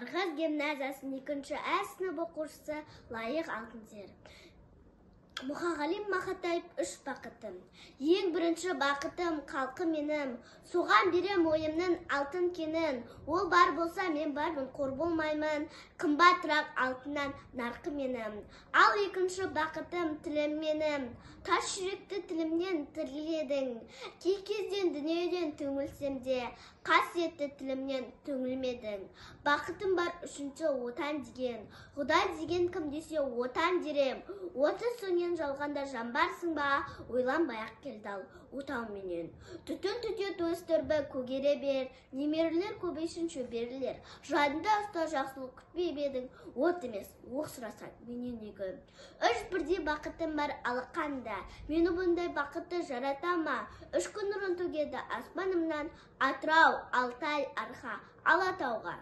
Қарғаз гимназиясының 2-ші А сынып оқушысы Лайық Алтынсер. Мұхағалим Мақатаев 3 бақытым. Ең бірінші бақытым қалқы менім. Соған берем ойымның алтын кенін. Ол бар болса мен бармын, қор болмаймын. Қымбатырақ алтыннан нарқы менім. Ал екінші бақытым тілім менім. Тас жүректі тілімнен тіріледің. Кей кезден дүниеден түңілсем де, қасиетті тілімнен түңілмедің. Бақытым бар үшінші отан деген. Құдай деген кім десе отан дерем. 30 сөнен жалғанда жан барсың ба, ойланбай-ақ келді ал отау менен. Түтін түтет өстірбі көгере бер, немерелер көбейсін шөберілер. Жадында ұста жақсылық күтпей бедің, от емес, оқ сұрасаң менен негі. 3 бірдей бақытым бар алақанда, мені бұндай бақытты жарата ма? 3 күн нұрын төгеді аспанымнан, Атырау, Алтай, Арқа, Алатауға.